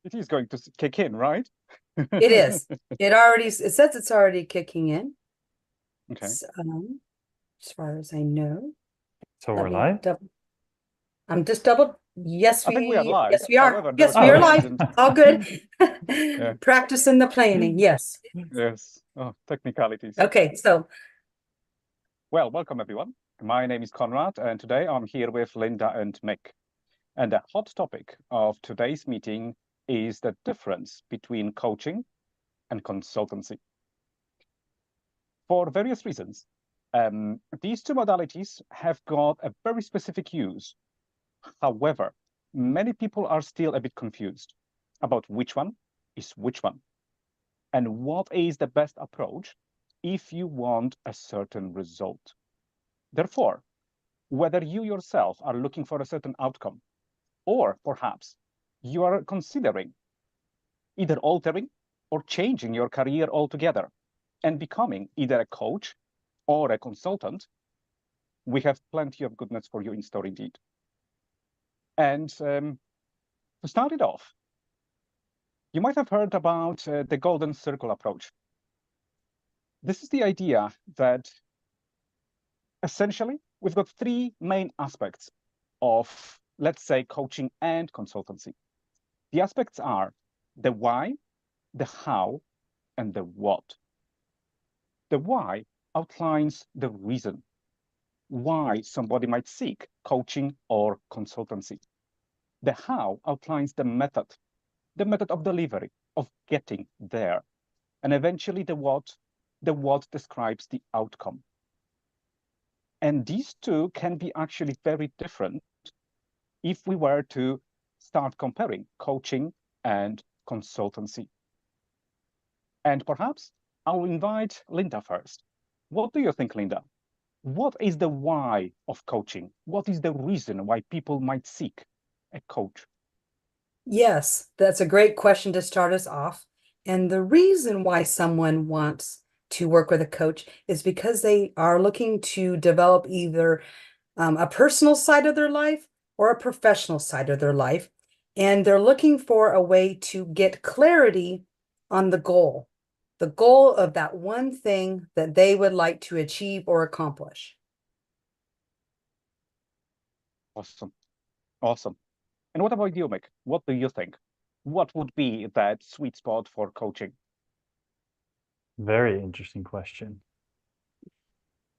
It is going to kick in, right? It is. It says it's already kicking in. Okay. As far as I know. So Let we're me live? double. I'm just double. I think we are live. Yes, we are. However, there Yes, was we Oh, some are okay. live. accident. All good. Yeah. Practicing the planning. Yes. Yes. Oh, technicalities. Okay. So Well, welcome everyone. My name is Konrad, and today I'm here with Linda and Mick. And the hot topic of today's meeting is the difference between coaching and consultancy. For various reasons, these two modalities have got a very specific use. However, many people are still a bit confused about which one is which one and what is the best approach if you want a certain result. Therefore, whether you yourself are looking for a certain outcome, or perhaps you are considering either altering or changing your career altogether and becoming either a coach or a consultant, we have plenty of goodness for you in store indeed. And to start it off, you might have heard about the golden circle approach. This is the idea that essentially we've got three main aspects of, let's say, coaching and consultancy. The aspects are the why, the how, and the what. The why outlines the reason why somebody might seek coaching or consultancy. The how outlines the method of delivery, of getting there. And eventually the what describes the outcome. And these two can be actually very different if we were to start comparing coaching and consultancy. And perhaps I'll invite Linda first. What do you think, Linda? What is the why of coaching? What is the reason why people might seek a coach? yes, that's a great question to start us off. And the reason why someone wants to work with a coach is because they are looking to develop either a personal side of their life or a professional side of their life. And they're looking for a way to get clarity on the goal of that one thing that they would like to achieve or accomplish. Awesome. Awesome. And what about you, Mick? What do you think? What would be that sweet spot for coaching? Very interesting question.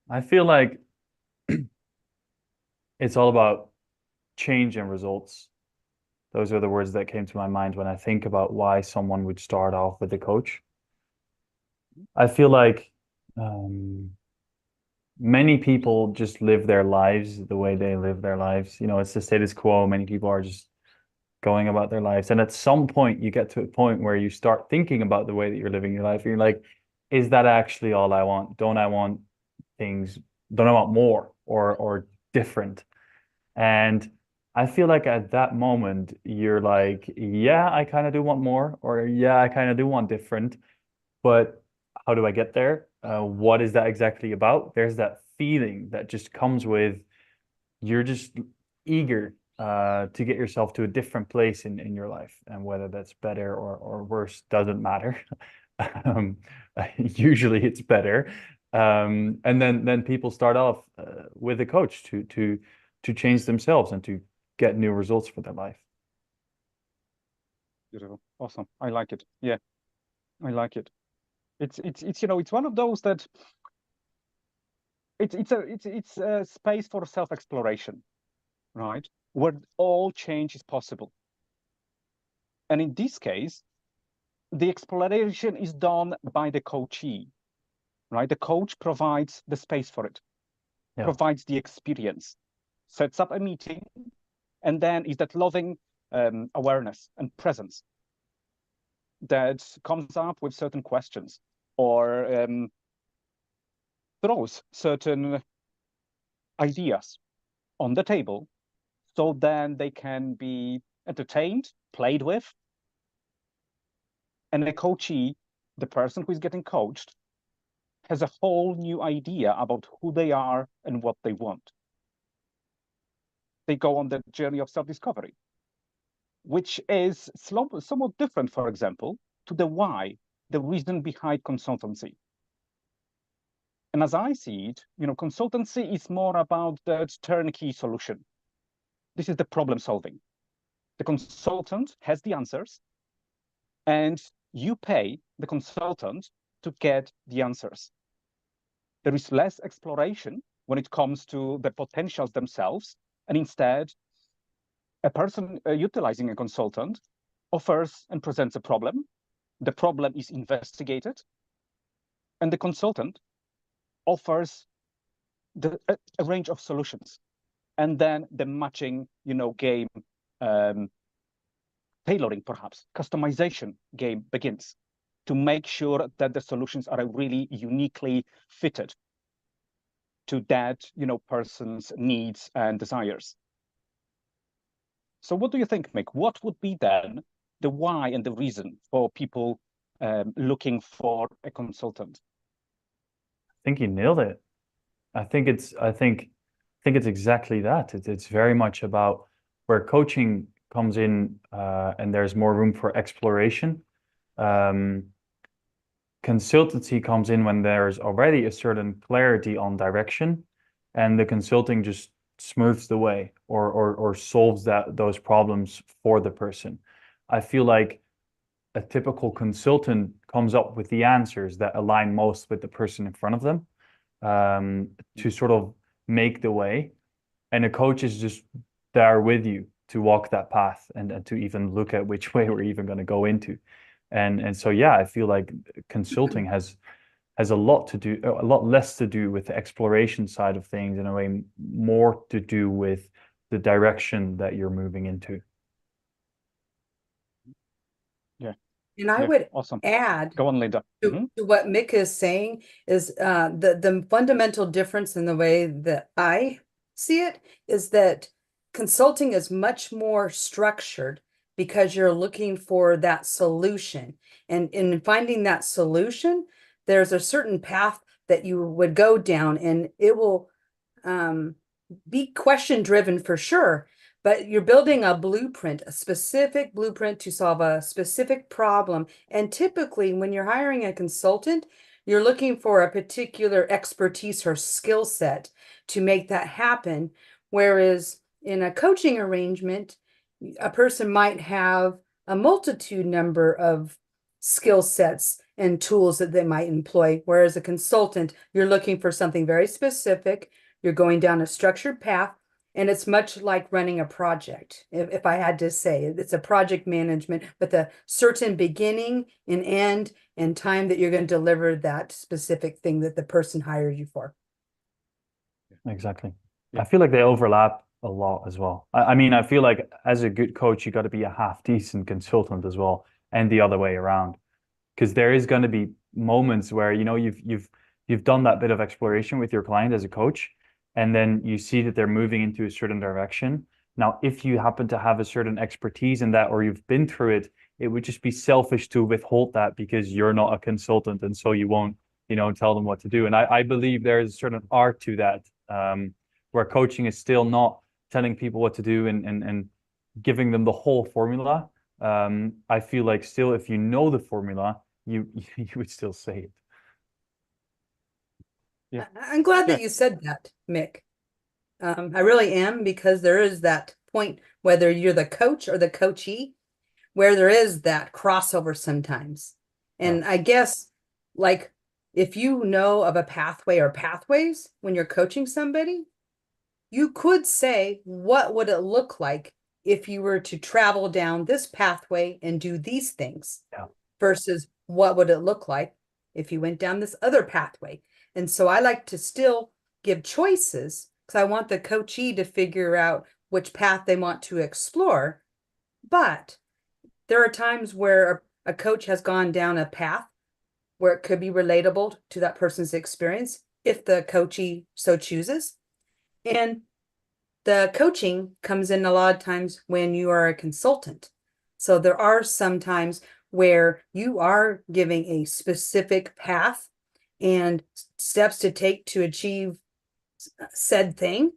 I feel like it's all about change and results. Those are the words that came to my mind when I think about why someone would start off with a coach. I feel like many people just live their lives the way they live their lives. You know, it's the status quo. Many people are just going about their lives. And at some point, you get to a point where you start thinking about the way that you're living your life. And you're like, is that actually all I want? Don't I want things? Don't I want more or different? And I feel like at that moment, you're like, yeah, I kind of do want more, or yeah, I kind of do want different, but how do I get there? What is that exactly about? There's that feeling that just comes with you're just eager to get yourself to a different place in your life, and whether that's better or worse doesn't matter. um, Usually it's better. And then people start off with a coach to change themselves and to get new results for their life. Beautiful. Awesome. I like it. Yeah, I like it. It's it's one of those that it's a space for self-exploration, right? Where all change is possible. And in this case, the exploration is done by the coachee, right? The coach provides the space for it, Yeah. provides the experience, sets up a meeting, and then is that loving awareness and presence that comes up with certain questions or throws certain ideas on the table so then they can be entertained, played with, and the coachee, the person who is getting coached, has a whole new idea about who they are and what they want. They go on the journey of self-discovery. which is somewhat different, for example, to the why, the reason behind consultancy. And as I see it, consultancy is more about that turnkey solution. This is the problem solving. The consultant has the answers, and you pay the consultant to get the answers. There is less exploration when it comes to the potentials themselves, and instead, a person utilizing a consultant offers and presents a problem. The problem is investigated, and the consultant offers a range of solutions. And then the matching, game, tailoring, perhaps, customization game begins to make sure that the solutions are really uniquely fitted to that, person's needs and desires. So what do you think, Mick? What would be then the why and the reason for people looking for a consultant? I think you nailed it. I think it's exactly that. It's very much about where coaching comes in, and there's more room for exploration. Consultancy comes in when there's already a certain clarity on direction, and the consulting just smooths the way or solves those problems for the person. I feel like a typical consultant comes up with the answers that align most with the person in front of them, to sort of make the way, and a coach is just there with you to walk that path and to even look at which way we're even going to go into. And so yeah, I feel like consulting has a lot less to do with the exploration side of things, in a way more to do with the direction that you're moving into. Yeah. And I would awesome. add, go on, Linda. to what Mick is saying is the fundamental difference in the way that I see it is that consulting is much more structured because you're looking for that solution. And in finding that solution, there's a certain path that you would go down, and it will be question driven for sure. But you're building a blueprint, a specific blueprint to solve a specific problem. And typically, when you're hiring a consultant, you're looking for a particular expertise or skill set to make that happen. Whereas in a coaching arrangement, a person might have a multitude number of skill sets and tools that they might employ. Whereas a consultant, you're looking for something very specific. You're going down a structured path. And it's much like running a project. If I had to say, it's a project management with a certain beginning and end and time that you're going to deliver that specific thing that the person hired you for. Exactly. Yeah. I feel like they overlap a lot as well. I mean, I feel like as a good coach, you got to be a half decent consultant as well, and the other way around, because there is going to be moments where you've done that bit of exploration with your client as a coach, and then you see that they're moving into a certain direction. Now, if you happen to have a certain expertise in that, or you've been through it, it would just be selfish to withhold that because you're not a consultant, and so you won't, tell them what to do. And I believe there is a certain art to that, where coaching is still not telling people what to do and giving them the whole formula. I feel like still, if you know the formula, you would still say it. Yeah. I'm glad that you said that, Mick. I really am, because there is that point, whether you're the coach or the coachee, where there is that crossover sometimes. And I guess, like, if you know of a pathway or pathways when you're coaching somebody, you could say, what would it look like if you were to travel down this pathway and do these things? Yeah. Versus what would it look like if you went down this other pathway? And so I like to still give choices, because I want the coachee to figure out which path they want to explore. But there are times where a coach has gone down a path where it could be relatable to that person's experience, if the coachee so chooses. And the coaching comes in a lot of times when you are a consultant. So there are some times where you are giving a specific path and steps to take to achieve said thing.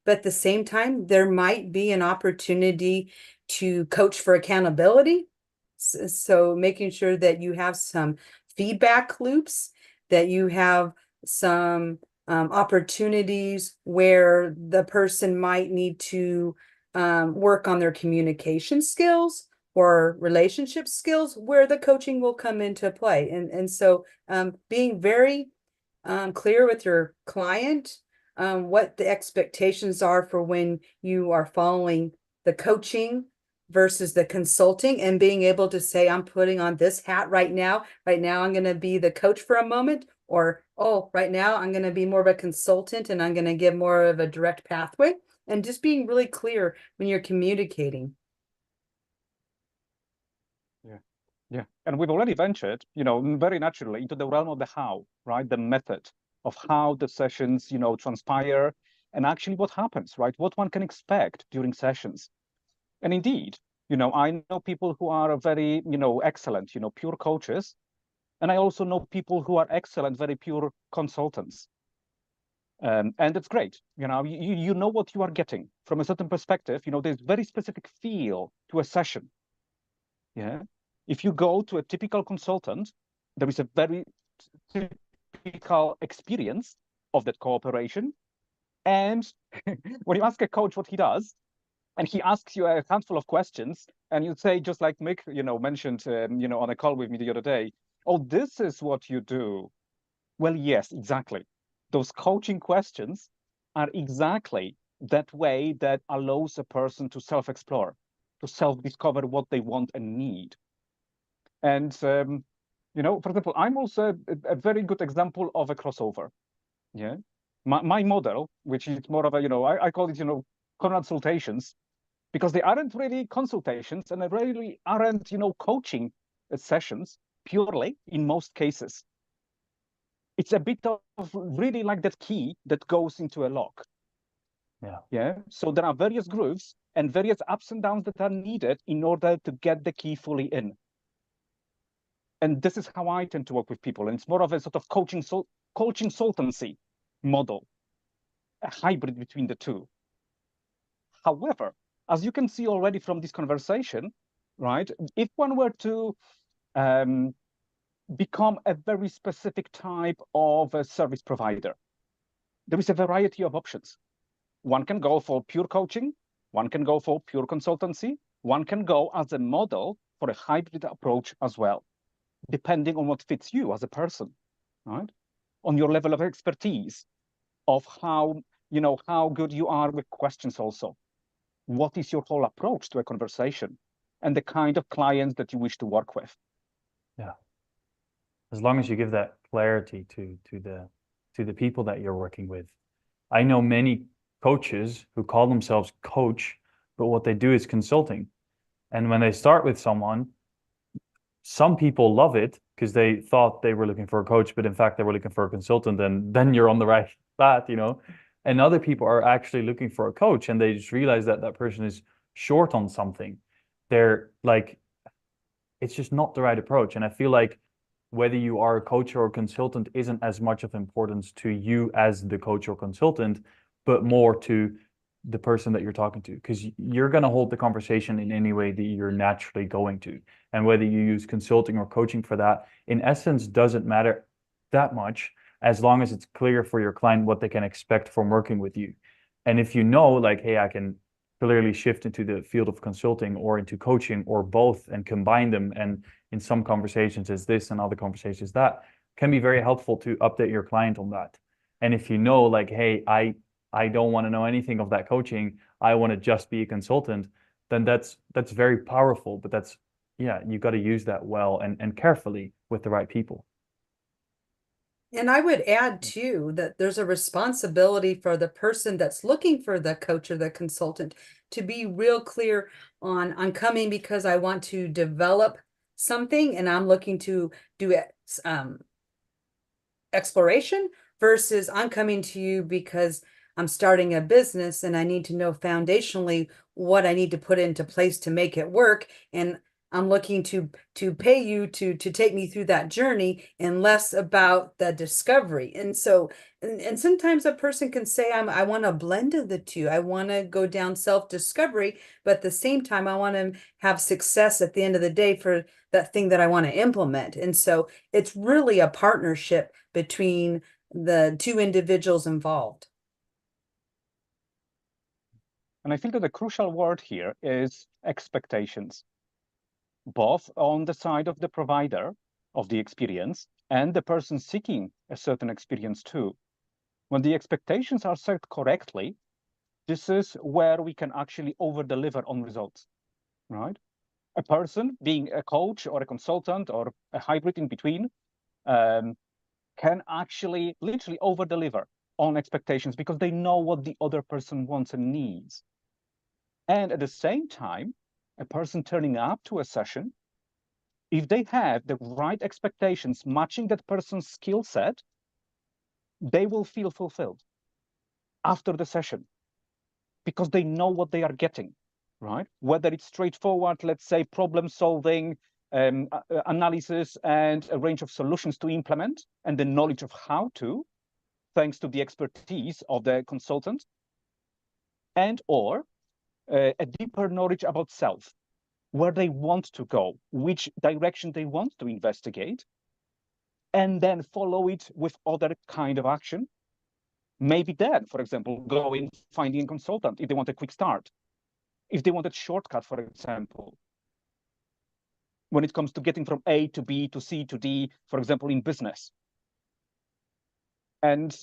But at the same time, there might be an opportunity to coach for accountability. So making sure that you have some feedback loops, that you have some opportunities where the person might need to work on their communication skills or relationship skills, where the coaching will come into play. And so being very clear with your client what the expectations are for when you are following the coaching versus the consulting, and being able to say, I'm putting on this hat right now. Right now, I'm going to be the coach for a moment, or, oh, right now, I'm going to be more of a consultant and I'm going to give more of a direct pathway. And just being really clear when you're communicating. Yeah. And we've already ventured, very naturally into the realm of the how, right? The method of how the sessions, transpire, and actually what happens, right? What one can expect during sessions. And indeed, I know people who are very, excellent, pure coaches. And I also know people who are excellent, very pure consultants. And it's great. You know what you are getting from a certain perspective. There's very specific feel to a session. Yeah. If you go to a typical consultant, there is a very typical experience of that cooperation. And when you ask a coach what he does, and he asks you a handful of questions, and you say, just like Mick, mentioned, on a call with me the other day, oh, this is what you do. Well, yes, exactly. Those coaching questions are exactly that way that allows a person to self-explore, to self-discover what they want and need. And, for example, I'm also a very good example of a crossover. Yeah. My model, which is more of a, I call it, Konrad consultations, because they aren't really consultations and they really aren't, coaching sessions purely in most cases. It's a bit of really like that key that goes into a lock. Yeah. So there are various grooves and various ups and downs that are needed in order to get the key fully in. And this is how I tend to work with people. And it's more of a sort of coaching consultancy model, a hybrid between the two. However, as you can see already from this conversation, right, if one were to become a very specific type of a service provider, there is a variety of options. One can go for pure coaching, one can go for pure consultancy, one can go as a model for a hybrid approach as well, depending on what fits you as a person, right? On your level of expertise, of how good you are with questions also. What is your whole approach to a conversation and the kind of clients that you wish to work with? Yeah. As long as you give that clarity to the people that you're working with. I know many coaches who call themselves coach, but what they do is consulting. And when they start with someone, some people love it because they thought they were looking for a coach, but in fact they were looking for a consultant, and then you're on the right path, And other people are actually looking for a coach and they just realize that that person is short on something. They're like, it's just not the right approach. And I feel like whether you are a coach or a consultant isn't as much of importance to you as the coach or consultant, but more to the person that you're talking to, because you're going to hold the conversation in any way that you're naturally going to. And whether you use consulting or coaching for that, in essence, doesn't matter that much, as long as it's clear for your client what they can expect from working with you. And if you know, like, hey, I can clearly shift into the field of consulting or into coaching or both and combine them, and in some conversations is this and other conversations that, can be very helpful to update your client on that. And if you know, like, hey, I don't want to know anything of that coaching, I want to just be a consultant, then that's very powerful. But that's, you got to use that well and carefully with the right people. And I would add too that there's a responsibility for the person that's looking for the coach or the consultant to be real clear on, I'm coming because I want to develop something and I'm looking to do exploration, versus I'm coming to you because I'm starting a business and I need to know foundationally what I need to put into place to make it work. And I'm looking to pay you to take me through that journey, and less about the discovery. And so, and sometimes a person can say, I want a blend of the two. I want to go down self-discovery, but at the same time, I want to have success at the end of the day for that thing that I want to implement. And so it's really a partnership between the two individuals involved. And I think that the crucial word here is expectations, both on the side of the provider of the experience and the person seeking a certain experience too. When the expectations are set correctly, this is where we can actually over-deliver on results, right? A person, being a coach or a consultant or a hybrid in between, can actually literally over-deliver on expectations because they know what the other person wants and needs. And at the same time, a person turning up to a session, if they have the right expectations matching that person's skill set, they will feel fulfilled after the session because they know what they are getting, right? Whether it's straightforward, let's say, problem solving, analysis, and a range of solutions to implement, and the knowledge of how to, thanks to the expertise of the consultant, and or a deeper knowledge about self, where they want to go, which direction they want to investigate, and then follow it with other kind of action. Maybe then, for example, going, finding a consultant if they want a quick start, if they want a shortcut, for example, when it comes to getting from A to B to C to D, for example, in business. And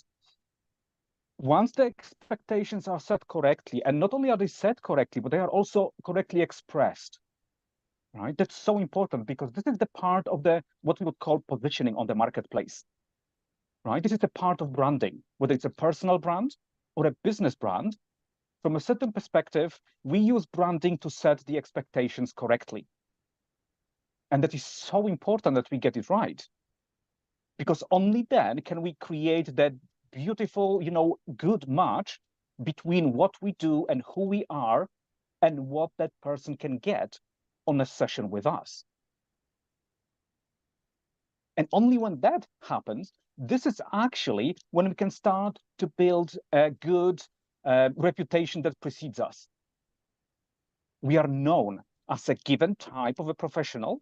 once the expectations are set correctly, and not only are they set correctly, but they are also correctly expressed, right? That's so important because this is the part of the what we would call positioning on the marketplace, right? This is the part of branding, whether it's a personal brand or a business brand. From a certain perspective, we use branding to set the expectations correctly. And that is so important that we get it right, because only then can we create that beautiful, good match between what we do and who we are and what that person can get on a session with us. And only when that happens, this is actually when we can start to build a good reputation that precedes us. We are known as a given type of a professional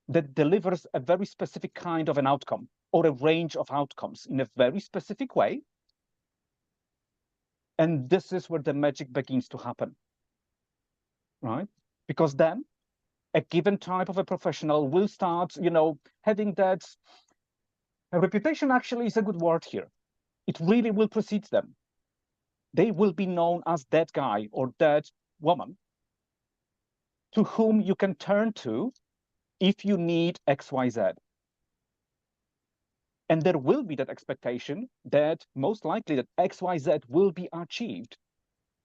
that delivers a very specific kind of an outcome or a range of outcomes in a very specific way. And this is where the magic begins to happen, right? Because then a given type of a professional will start, having that a reputation. Actually is a good word here. It really will precede them. They will be known as that guy or that woman to whom you can turn to if you need XYZ. And there will be that expectation that most likely that XYZ will be achieved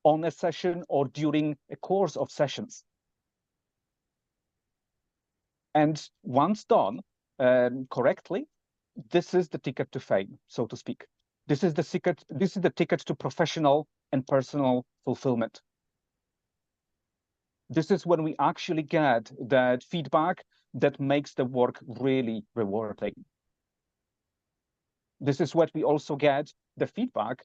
on a session or during a course of sessions. And once done correctly, this is the ticket to fame, so to speak. This is the ticket to professional and personal fulfillment. This is when we actually get that feedback that makes the work really rewarding. This is what we also get the feedback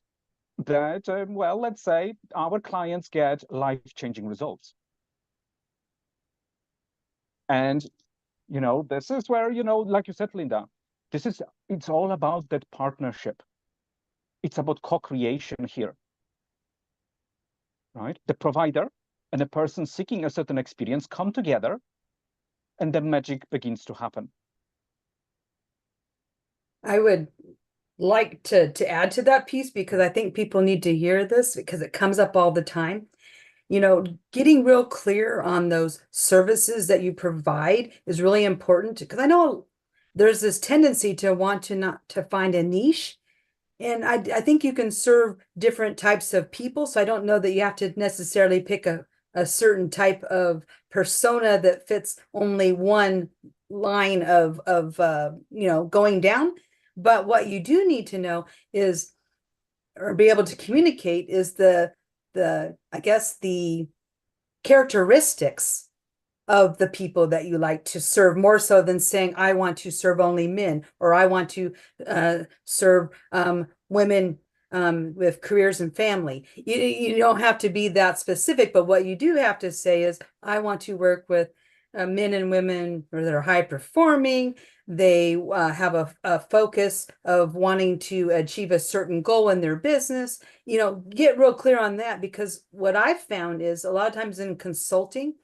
that, let's say our clients get life-changing results. And, this is where, like you said, Linda, it's all about that partnership. It's about co-creation here, right? The provider and the person seeking a certain experience come together and the magic begins to happen. I would like to add to that piece because I think people need to hear this because it comes up all the time. Getting real clear on those services that you provide is really important because I know there's this tendency to want to not to find a niche. And I think you can serve different types of people. So I don't know that you have to necessarily pick a certain type of persona that fits only one line of going down. But what you do need to know is, or be able to communicate is the I guess the characteristics of the people that you like to serve, more so than saying, I want to serve only men, or I want to serve women with careers and family. You don't have to be that specific, but what you do have to say is, I want to work with men and women that are high performing. They have a focus of wanting to achieve a certain goal in their business. Get real clear on that, because what I've found is a lot of times in consulting,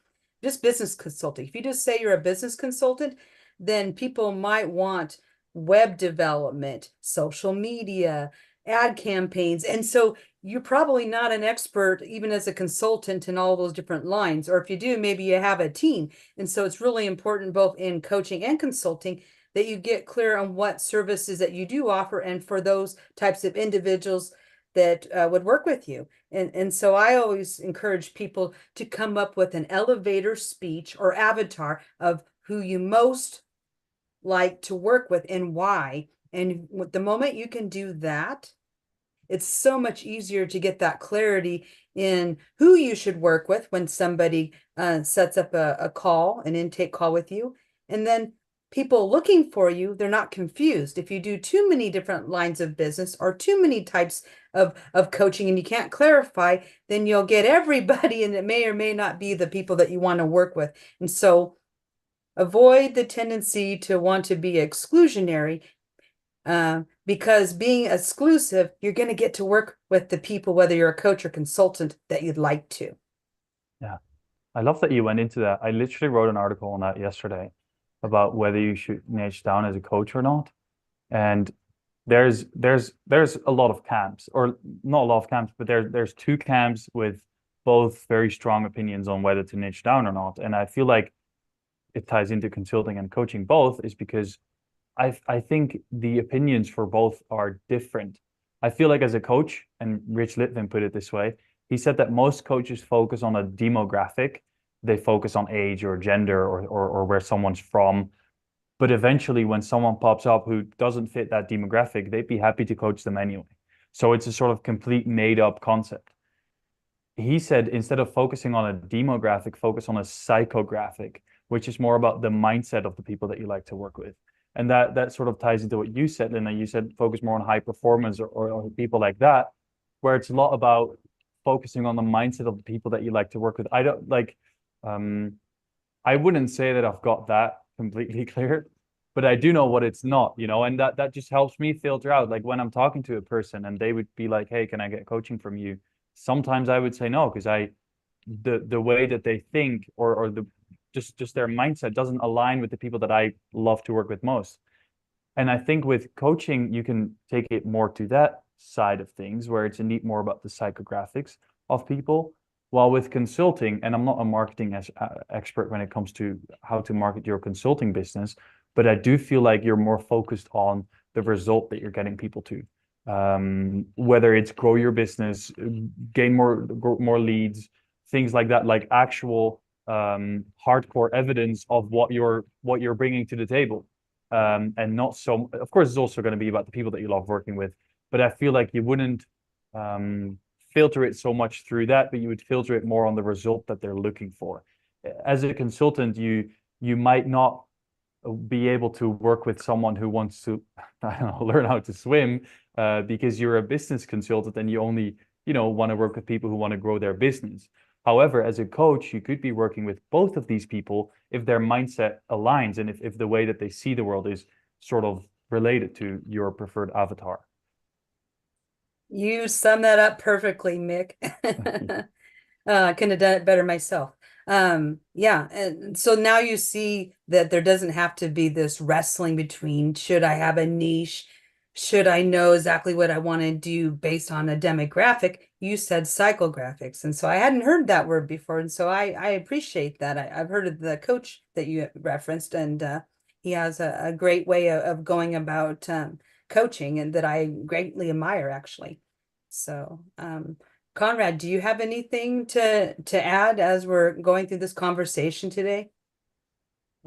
just business consulting, if you just say you're a business consultant, then people might want web development, social media, ad campaigns. And so you're probably not an expert, even as a consultant, in all those different lines. Or if you do, maybe you have a team. And so it's really important, both in coaching and consulting, that you get clear on what services that you do offer, and for those types of individuals that would work with you. And so I always encourage people to come up with an elevator speech or avatar of who you most like to work with and why. And the moment you can do that, it's so much easier to get that clarity in who you should work with when somebody sets up a call, an intake call with you. And then people looking for you, they're not confused. If you do too many different lines of business or too many types of coaching and you can't clarify, then you'll get everybody, and it may or may not be the people that you want to work with. And so avoid the tendency to want to be exclusionary, because being exclusive, you're going to get to work with the people, whether you're a coach or consultant, that you'd like to. Yeah. I love that you went into that. I literally wrote an article on that yesterday about whether you should niche down as a coach or not. And there's a lot of camps, or not a lot of camps, but there's two camps with both very strong opinions on whether to niche down or not. And I feel like it ties into consulting and coaching both, is because I think the opinions for both are different. I feel like as a coach, and Rich Litvin put it this way, he said that most coaches focus on a demographic. They focus on age or gender or where someone's from. But eventually, when someone pops up who doesn't fit that demographic, they'd be happy to coach them anyway. So it's a sort of complete made up concept. He said, instead of focusing on a demographic, focus on a psychographic, which is more about the mindset of the people that you like to work with. And that sort of ties into what you said, Linda. You said focus more on high performance or people like that, where it's a lot about focusing on the mindset of the people that you like to work with. I don't like, I wouldn't say that I've got that completely clear, but I do know what it's not, and that just helps me filter out. Like when I'm talking to a person and they would be like, hey, can I get coaching from you? Sometimes I would say no, because the way that they think or the just their mindset doesn't align with the people that I love to work with most. And I think with coaching, you can take it more to that side of things, where it's indeed more about the psychographics of people. While with consulting, and I'm not a marketing expert when it comes to how to market your consulting business, but I do feel like you're more focused on the result that you're getting people to. Whether it's grow your business, gain more leads, things like that, like actual hardcore evidence of what you're bringing to the table, and not so. Of course, it's also going to be about the people that you love working with, but I feel like you wouldn't filter it so much through that, but you would filter it more on the result that they're looking for. As a consultant, you might not be able to work with someone who wants to, I don't know, learn how to swim, because you're a business consultant and you only want to work with people who want to grow their business. However, as a coach, you could be working with both of these people if their mindset aligns, and if the way that they see the world is sort of related to your preferred avatar. You sum that up perfectly, Mick. I couldn't have done it better myself. Yeah. And so now you see that there doesn't have to be this wrestling between, should I have a niche? Should I know exactly what I want to do based on a demographic? You said psychographics. And so I hadn't heard that word before. And so I appreciate that. I've heard of the coach that you referenced, and he has a great way of going about coaching, and that I greatly admire, actually. So, Konrad, do you have anything to add as we're going through this conversation today?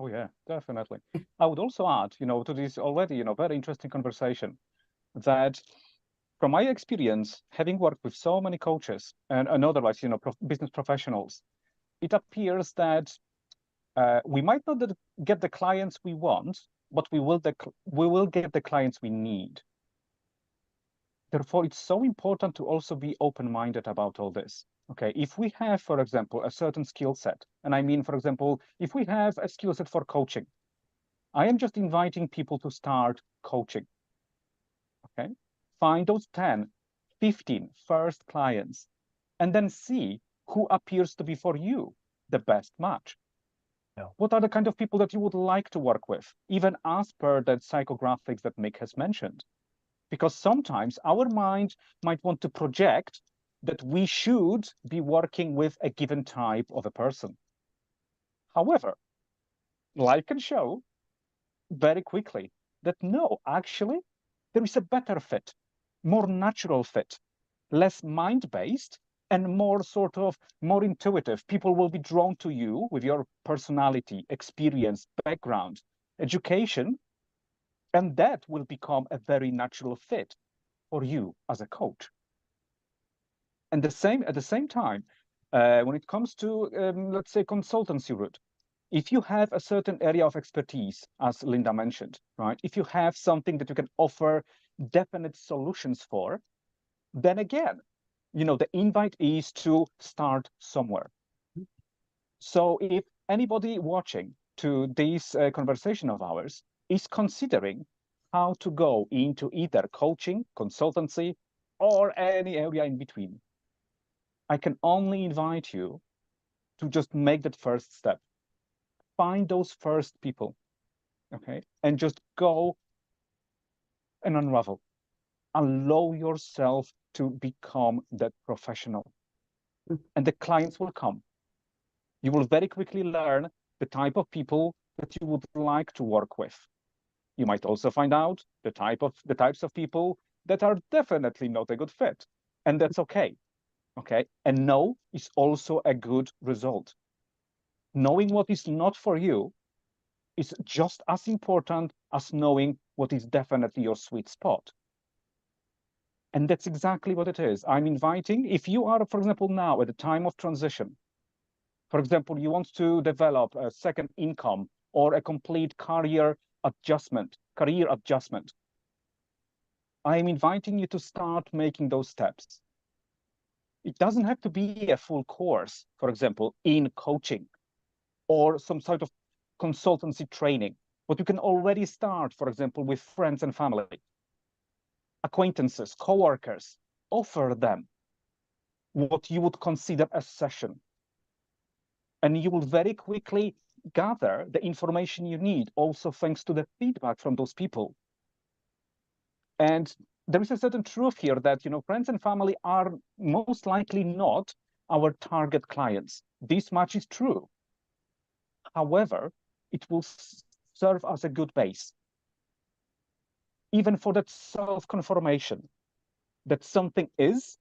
Oh yeah, definitely. I would also add, to this already, very interesting conversation, that from my experience, having worked with so many coaches and otherwise, business professionals, it appears that we might not get the clients we want, but we will get the clients we need. Therefore, it's so important to also be open-minded about all this. Okay, if we have, for example, a certain skill set, and I mean, for example, if we have a skill set for coaching, I am just inviting people to start coaching. Okay, find those 10, 15 first clients, and then see who appears to be for you the best match. Yeah. What are the kind of people that you would like to work with, even as per the psychographics that Mick has mentioned? Because sometimes our mind might want to project that we should be working with a given type of a person. However, life can show very quickly that no, actually, there is a better fit, more natural fit, less mind-based, and more sort of more intuitive. People will be drawn to you with your personality, experience, background, education, and that will become a very natural fit for you as a coach. And at the same time, when it comes to, let's say, consultancy route, if you have a certain area of expertise, as Linda mentioned, right? If you have something that you can offer definite solutions for, then again, the invite is to start somewhere. So if anybody watching to this conversation of ours is considering how to go into either coaching, consultancy, or any area in between, I can only invite you to just make that first step. Find those first people, okay? And just go and unravel. Allow yourself to become that professional. And the clients will come. You will very quickly learn the type of people that you would like to work with. You might also find out the types of people that are definitely not a good fit. And that's okay. Okay. And no is also a good result. Knowing what is not for you is just as important as knowing what is definitely your sweet spot. And that's exactly what it is. I'm inviting, if you are, for example, now at the time of transition, for example, you want to develop a second income or a complete career adjustment, I am inviting you to start making those steps. It doesn't have to be a full course, for example, in coaching or some sort of consultancy training, but you can already start, for example, with friends and family, acquaintances, coworkers. Offer them what you would consider a session. And you will very quickly gather the information you need, also thanks to the feedback from those people. And there is a certain truth here that, friends and family are most likely not our target clients. This much is true. However, it will serve as a good base, even for that self-confirmation that something is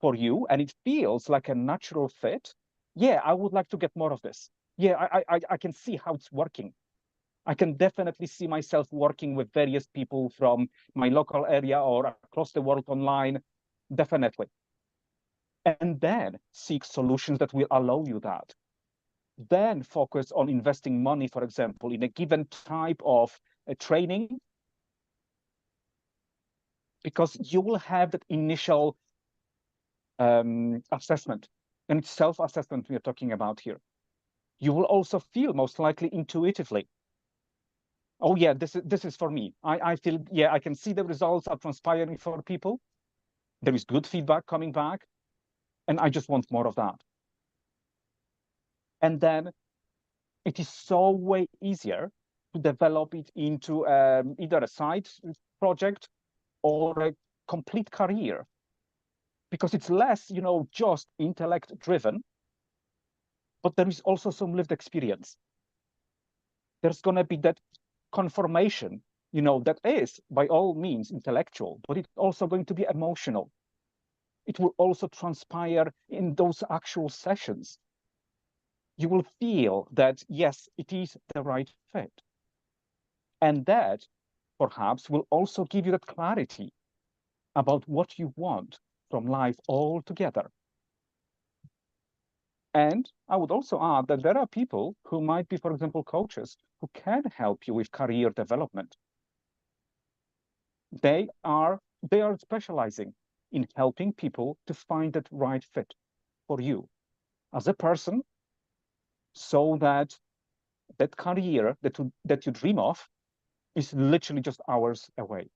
for you and it feels like a natural fit. Yeah, I would like to get more of this. Yeah, I can see how it's working. I can definitely see myself working with various people from my local area or across the world online, definitely. And then seek solutions that will allow you that. Then focus on investing money, for example, in a given type of training, because you will have that initial assessment, and it's self-assessment we are talking about here. You will also feel most likely intuitively, oh yeah, this is for me. I feel, yeah, I can see the results are transpiring for people. There is good feedback coming back, and I just want more of that. And then it is so way easier to develop it into either a side project or a complete career, because it's less, just intellect driven, but there is also some lived experience. There's going to be that confirmation, that is by all means intellectual, but it's also going to be emotional. It will also transpire in those actual sessions. You will feel that, yes, it is the right fit. And that perhaps will also give you that clarity about what you want from life altogether. And I would also add that there are people who might be, for example, coaches who can help you with career development. They are specializing in helping people to find that right fit for you as a person, so that that career that you dream of is literally just hours away.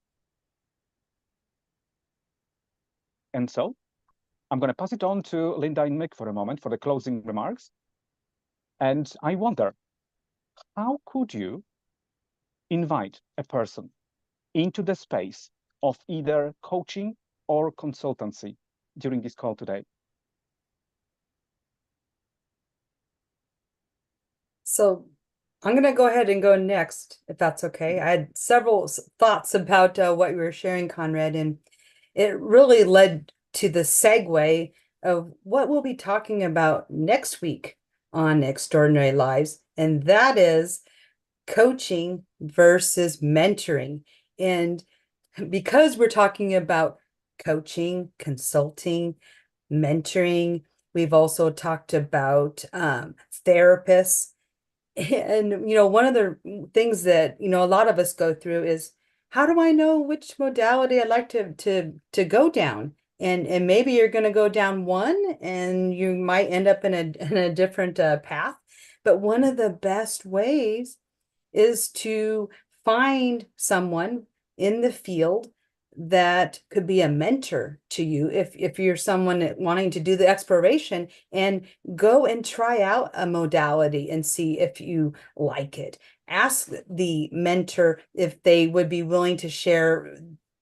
And so I'm going to pass it on to Linda and Mick for a moment for the closing remarks. And I wonder, how could you invite a person into the space of either coaching or consultancy during this call today? So I'm going to go ahead and go next, if that's okay. I had several thoughts about what you were sharing, Konrad, and it really led to the segue of what we'll be talking about next week on Extraordinary Lives, and that is coaching versus mentoring. And because we're talking about coaching, consulting, mentoring, we've also talked about therapists. And, one of the things that, a lot of us go through is, how do I know which modality I'd like to go down? And maybe you're going to go down one and you might end up in a different path. But one of the best ways is to find someone in the field that could be a mentor to you if you're someone wanting to do the exploration, and go and try out a modality and see if you like it. Ask the mentor if they would be willing to share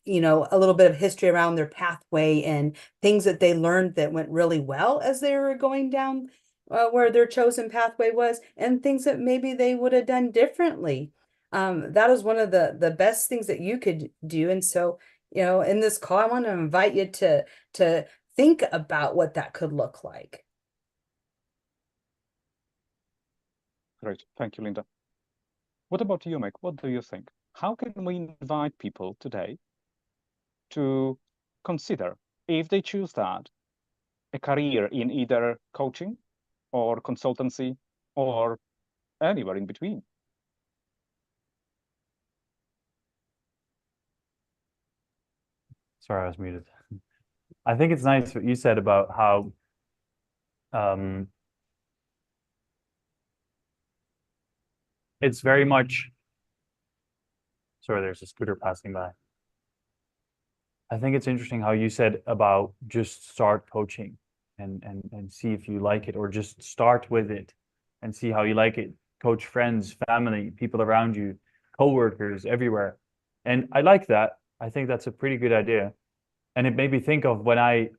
a little bit of history around their pathway and things that they learned that went really well as they were going down where their chosen pathway was, and things that maybe they would have done differently. That is one of the best things that you could do. And so, in this call, I want to invite you to think about what that could look like. Great. Thank you, Linda. What about you, Mick? What do you think? How can we invite people today to consider, if they choose that, a career in either coaching or consultancy or anywhere in between? Sorry, I was muted. I think it's nice what you said about how it's very much, sorry, there's a scooter passing by. I think it's interesting how you said about just start coaching and see if you like it, or just start with it and see how you like it. Coach friends, family, people around you, coworkers, everywhere. And I like that. I think that's a pretty good idea. And it made me think of when I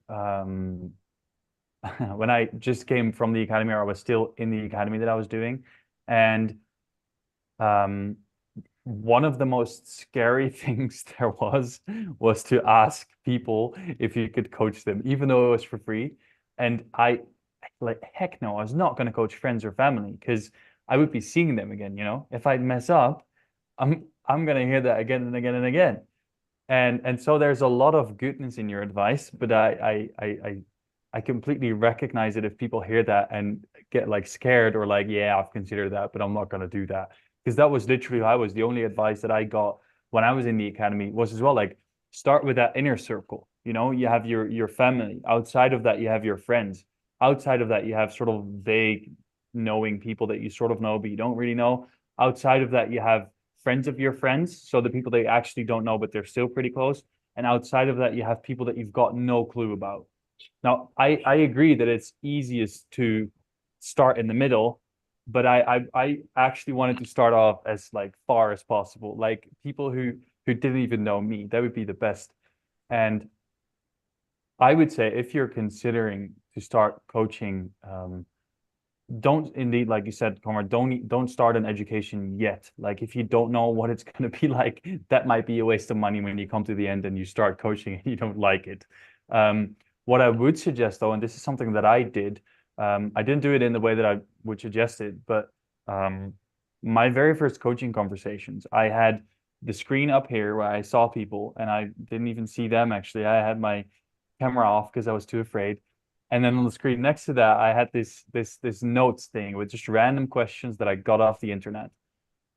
when I just came from the academy, or I was still in the academy that I was doing. And one of the most scary things there was to ask people if you could coach them, even though it was for free. And I like, heck no, I was not going to coach friends or family, because I would be seeing them again. If I'd mess up, I'm going to hear that again and again and again. And so there's a lot of goodness in your advice, but I completely recognize it if people hear that and get like scared, or like, yeah, I've considered that, but I'm not going to do that. Because that was literally how I was. The only advice that I got when I was in the academy was as well, like, start with that inner circle. You have your family. Outside of that, you have your friends. Outside of that, you have sort of vague knowing people that you sort of know, but you don't really know. Outside of that, you have friends of your friends. So the people that you actually don't know, but they're still pretty close. And outside of that, you have people that you've got no clue about. Now, I agree that it's easiest to start in the middle, but I actually wanted to start off as like far as possible, like people who didn't even know me. That would be the best. And I would say, if you're considering to start coaching, don't, indeed, like you said, Konrad, don't start an education yet. Like, if you don't know what it's going to be like, that might be a waste of money when you come to the end and you start coaching and you don't like it. What I would suggest, though, and this is something that I did, I didn't do it in the way that I would suggest it, but my very first coaching conversations, I had the screen up here where I saw people, and I didn't even see them, actually. I had my camera off because I was too afraid. And then on the screen next to that, I had this notes thing with just random questions that I got off the internet.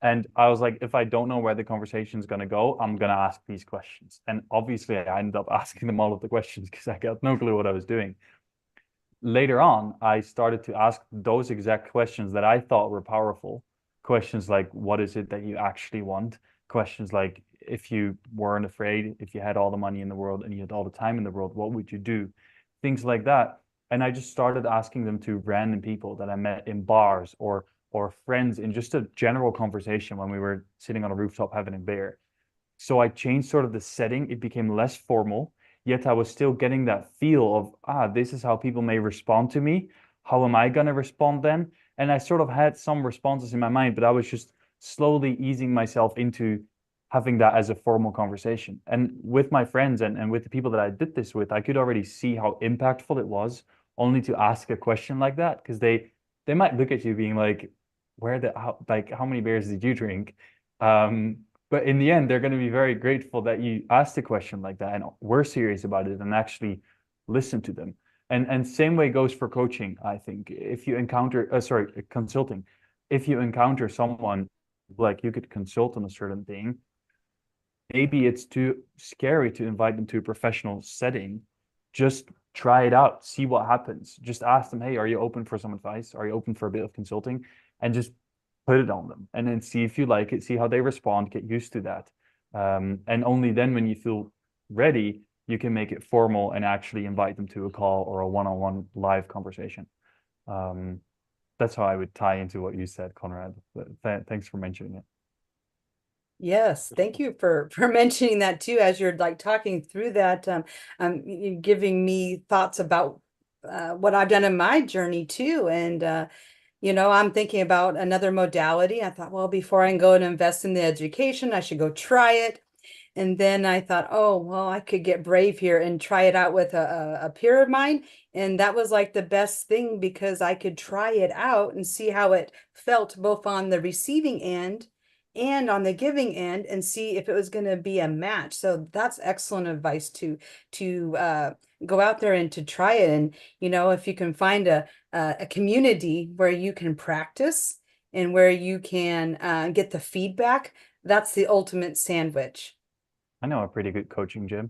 And I was like, if I don't know where the conversation is going to go, I'm going to ask these questions. And obviously, I ended up asking them all of the questions because I got no clue what I was doing. Later on, I started to ask those exact questions that I thought were powerful. Questions like, what is it that you actually want? Questions like, if you weren't afraid, if you had all the money in the world and you had all the time in the world, what would you do? Things like that. And I just started asking them to random people that I met in bars or friends in just a general conversation when we were sitting on a rooftop having a beer. So I changed sort of the setting. It became less formal, yet I was still getting that feel of, this is how people may respond to me. How am I going to respond then? And I sort of had some responses in my mind, but I was just slowly easing myself into having that as a formal conversation. And with my friends and with the people that I did this with, I could already see how impactful it was only to ask a question like that, because they might look at you being like, how many beers did you drink? But in the end, they're going to be very grateful that you asked a question like that and were serious about it and actually listen to them. And same way goes for coaching, I think. If you encounter, consulting, if you encounter someone like you could consult on a certain thing, maybe it's too scary to invite them to a professional setting. Just try it out, see what happens. Just ask them, hey, are you open for some advice? Are you open for a bit of consulting? And just put it on them and then see if you like it, see how they respond, get used to that. And only then when you feel ready, you can make it formal and actually invite them to a call or a one-on-one live conversation. That's how I would tie into what you said, Konrad. Thanks for mentioning it. Yes, thank you for mentioning that too. As you're like talking through that, you're giving me thoughts about what I've done in my journey too. And I'm thinking about another modality. I thought, well, before I can go and invest in the education, I should go try it. And then I thought, oh, well, I could get brave here and try it out with a peer of mine. And that was like the best thing because I could try it out and see how it felt both on the receiving end and on the giving end and see if it was going to be a match. So that's excellent advice to go out there and to try it. And, if you can find a community where you can practice and where you can get the feedback, that's the ultimate sandwich. I know a pretty good coaching gym.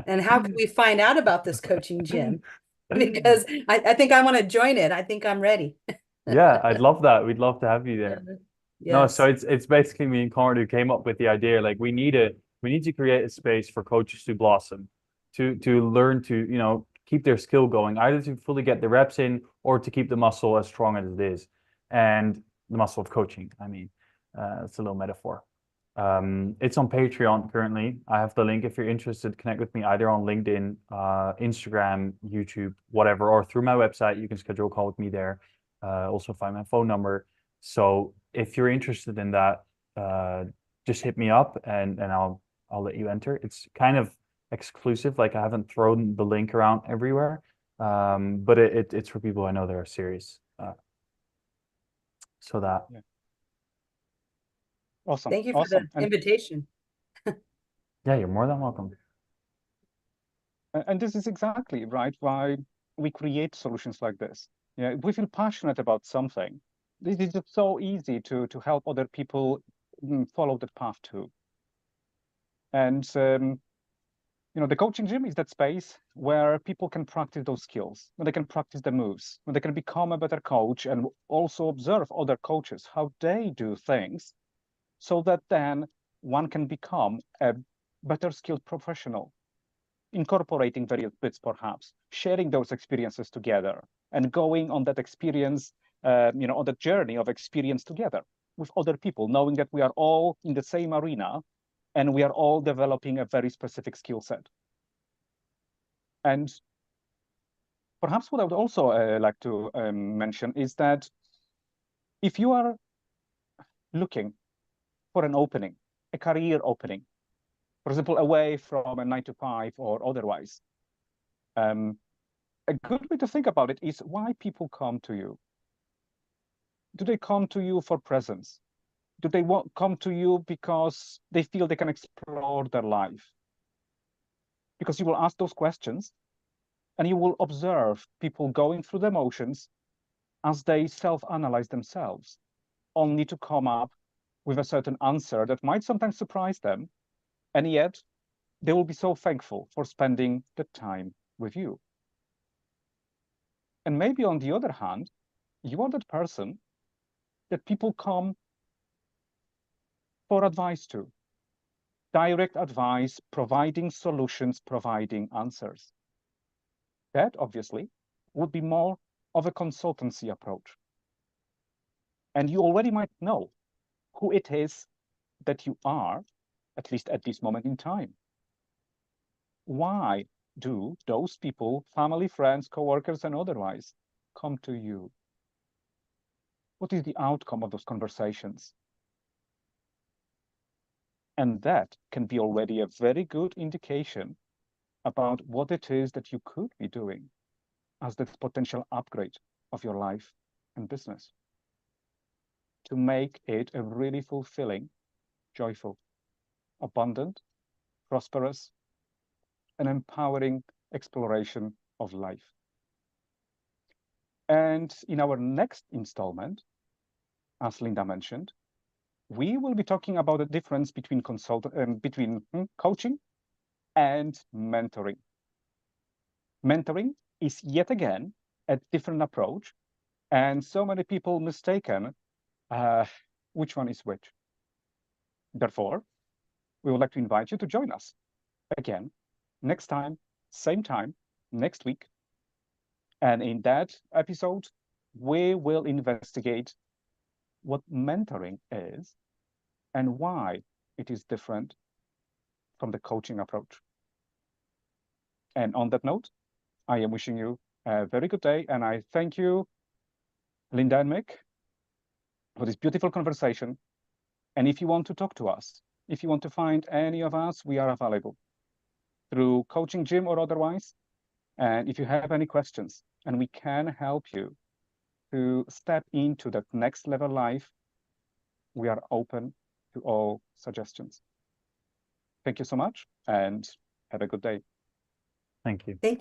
And how can we find out about this coaching gym? Because I think I want to join it. I think I'm ready. Yeah, I'd love that. We'd love to have you there. Yes. No, so it's basically me and Konrad who came up with the idea. Like we need to create a space for coaches to blossom, to learn to, keep their skill going, either to fully get the reps in or to keep the muscle as strong as it is. And the muscle of coaching, I mean, it's a little metaphor. It's on Patreon currently. I have the link if you're interested. Connect with me either on LinkedIn, Instagram, YouTube, whatever, or through my website. You can schedule a call with me there. Also find my phone number. So if you're interested in that, just hit me up and I'll let you enter. It's kind of exclusive. Like I haven't thrown the link around everywhere, but it's for people I know that are serious. So that. Yeah. Awesome. Thank you for awesome. the invitation. Yeah, you're more than welcome. And this is exactly right why we create solutions like this. If we feel passionate about something, this is just so easy to help other people follow that path too. And the coaching gym is that space where people can practice those skills, when they can practice the moves, when they can become a better coach and also observe other coaches, how they do things, so that then one can become a better skilled professional, incorporating various bits perhaps, sharing those experiences together and going on that experience, on the journey of experience together with other people, knowing that we are all in the same arena and we are all developing a very specific skill set. And perhaps what I would also like to mention is that if you are looking for an opening, a career opening, for example, away from a 9-to-5 or otherwise, a good way to think about it is why people come to you. Do they come to you for presence? Do they come to you because they feel they can explore their life? Because you will ask those questions, And you will observe people going through the motions as they self-analyze themselves, only to come up with a certain answer that might sometimes surprise them. And yet they will be so thankful for spending the time with you. And maybe on the other hand, you are that person that people come for advice to. Direct advice, providing solutions, providing answers. That obviously would be more of a consultancy approach. And you already might know who it is that you are, at least at this moment in time. Why do those people, family, friends, coworkers, and otherwise, come to you? What is the outcome of those conversations? And that can be already a very good indication about what it is that you could be doing as the potential upgrade of your life and business to make it a really fulfilling, joyful, abundant, prosperous, and empowering exploration of life. And in our next installment, as Linda mentioned, we will be talking about the difference between coaching and mentoring. Mentoring is yet again a different approach, and so many people mistaken which one is which. Therefore, we would like to invite you to join us again next time, same time, next week. And in that episode, we will investigate what mentoring is and why it is different from the coaching approach. And on that note, I am wishing you a very good day, and I thank you, Linda and Mick, for this beautiful conversation. And if you want to talk to us, if you want to find any of us, we are available through Coaching Gym or otherwise. And if you have any questions and we can help you to step into that next level life, we are open to all suggestions. Thank you so much and have a good day. Thank you. Thank